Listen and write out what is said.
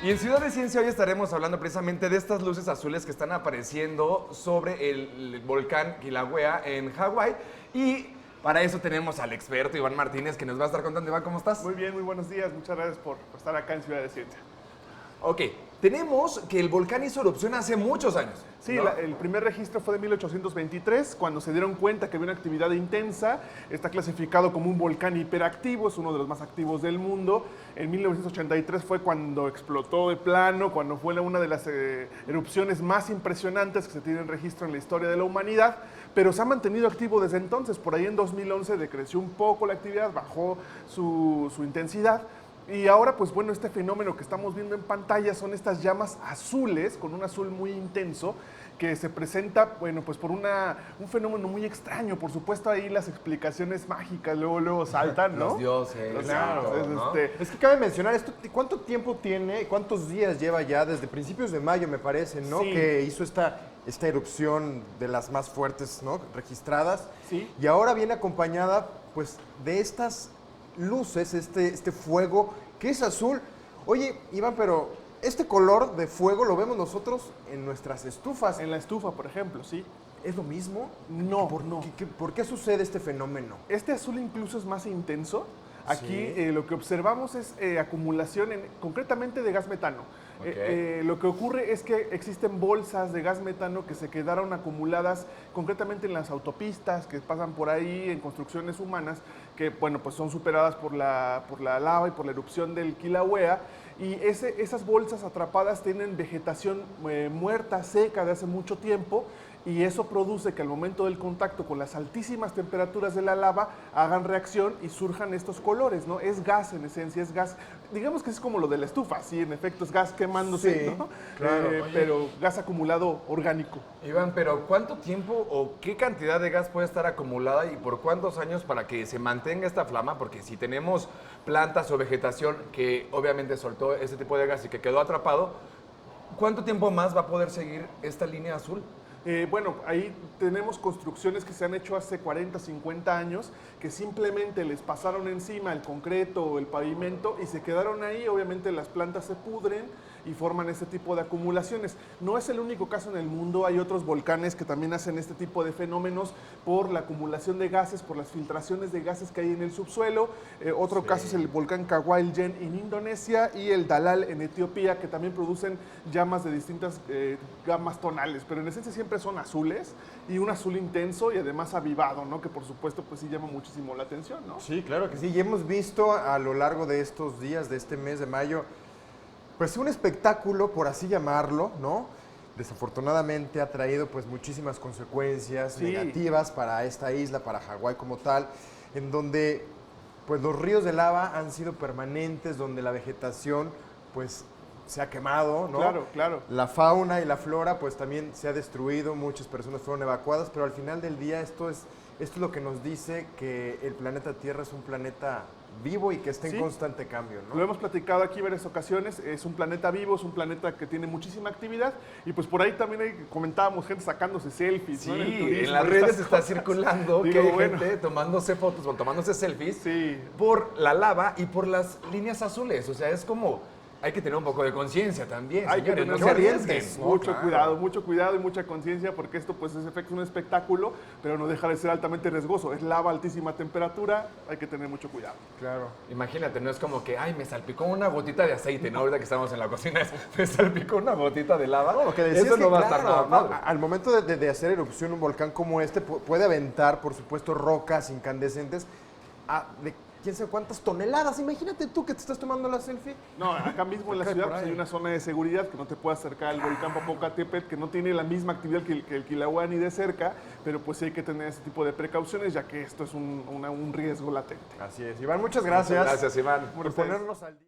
Y en Ciudad de Ciencia hoy estaremos hablando precisamente de estas luces azules que están apareciendo sobre el volcán Kilauea en Hawái. Y para eso tenemos al experto Iván Martínez que nos va a estar contando. Iván, ¿cómo estás? Muy bien, muy buenos días. Muchas gracias por estar acá en Ciudad de Ciencia. Ok, tenemos que el volcán hizo erupción hace muchos años. Sí, ¿no? el primer registro fue de 1823, cuando se dieron cuenta que había una actividad intensa. Está clasificado como un volcán hiperactivo, es uno de los más activos del mundo. En 1983 fue cuando explotó de plano, cuando fue una de las erupciones más impresionantes que se tienen registro en la historia de la humanidad, pero se ha mantenido activo desde entonces. Por ahí en 2011 decreció un poco la actividad, bajó su intensidad. Y ahora, pues bueno, este fenómeno que estamos viendo en pantalla son estas llamas azules, con un azul muy intenso, que se presenta, bueno, pues por un fenómeno muy extraño. Por supuesto, ahí las explicaciones mágicas luego saltan, ¿no? Los dioses. Claro, ¿no? Es que cabe mencionar esto, ¿cuánto tiempo tiene, cuántos días lleva ya? Desde principios de mayo, me parece, ¿no? Sí. Que hizo esta erupción de las más fuertes, ¿no? Registradas. Sí. Y ahora viene acompañada, pues, de estas luces, este fuego que es azul. Oye, Iván, pero este color de fuego lo vemos nosotros en nuestras estufas. En la estufa, por ejemplo, sí. ¿Es lo mismo? No, ¿Por, no. ¿Por qué sucede este fenómeno? Este azul incluso es más intenso. Aquí Sí. lo que observamos es acumulación concretamente de gas metano. Ok. Lo que ocurre es que existen bolsas de gas metano que se quedaron acumuladas concretamente en las autopistas que pasan por ahí, en construcciones humanas, que bueno, pues son superadas por la lava y por la erupción del Kilauea. Y esas bolsas atrapadas tienen vegetación muerta, seca de hace mucho tiempo, y eso produce que al momento del contacto con las altísimas temperaturas de la lava hagan reacción y surjan estos colores, ¿no? Es gas en esencia, es gas, digamos que es como lo de la estufa, sí, en efecto es gas quemándose, Sí, ¿no? claro. Pero gas acumulado orgánico. Iván, pero ¿cuánto tiempo o qué cantidad de gas puede estar acumulada y por cuántos años para que se mantenga esta flama? Porque si tenemos plantas o vegetación que obviamente soltó ese tipo de gas y que quedó atrapado, ¿cuánto tiempo más va a poder seguir esta línea azul? Bueno, ahí tenemos construcciones que se han hecho hace 40, 50 años, que simplemente les pasaron encima el concreto o el pavimento y se quedaron ahí. Obviamente las plantas se pudren y forman este tipo de acumulaciones. No es el único caso en el mundo, hay otros volcanes que también hacen este tipo de fenómenos por la acumulación de gases, por las filtraciones de gases que hay en el subsuelo. Otro caso es el volcán Kawaiiljen en Indonesia y el Dalal en Etiopía, que también producen llamas de distintas gamas tonales, pero en esencia siempre son azules y un azul intenso y además avivado, ¿no? Que por supuesto pues sí llama muchísimo la atención, ¿no? Sí, claro que sí. Y hemos visto a lo largo de estos días, de este mes de mayo, pues un espectáculo, por así llamarlo, ¿no? Desafortunadamente ha traído pues muchísimas consecuencias Sí. negativas para esta isla, para Hawái como tal, en donde pues los ríos de lava han sido permanentes, donde la vegetación pues se ha quemado, ¿no? Claro, claro. La fauna y la flora pues también se ha destruido, muchas personas fueron evacuadas, pero al final del día esto es lo que nos dice que el planeta Tierra es un planeta vivo y que está en Sí. constante cambio, ¿no? Lo hemos platicado aquí varias ocasiones, es un planeta vivo, es un planeta que tiene muchísima actividad y pues por ahí también comentábamos gente sacándose selfies, Sí, ¿no? el en turismo, las de redes estas está cosas. circulando que Digo, hay bueno. gente tomándose fotos o tomándose selfies Sí. por la lava y por las líneas azules. O sea, es como, hay que tener un poco de conciencia también, Hay que señores, tener no se arriesguen. arriesgues, ¿no? mucho Claro. cuidado y mucha conciencia porque esto pues es un espectáculo, pero no deja de ser altamente riesgoso. Es lava a altísima temperatura, hay que tener mucho cuidado. Claro. Imagínate, no es como que, ay, me salpicó una gotita de aceite, ¿no? Ahorita que estamos en la cocina, me salpicó una gotita de lava. No, lo que decías Eso es no que, va a estar claro, nada ¿no? padre. Al momento de hacer erupción un volcán como este, puede aventar, por supuesto, rocas incandescentes de quién sabe cuántas toneladas. Imagínate tú que te estás tomando la selfie. No, acá mismo en la Cae ciudad por pues, ahí. hay una zona de seguridad que no te puede acercar al volcán Popocatépetl, que no tiene la misma actividad que el Kilauea ni de cerca, pero pues sí hay que tener ese tipo de precauciones ya que esto es un riesgo latente. Así es. Iván, muchas gracias. Gracias, Iván. Por ponernos al día.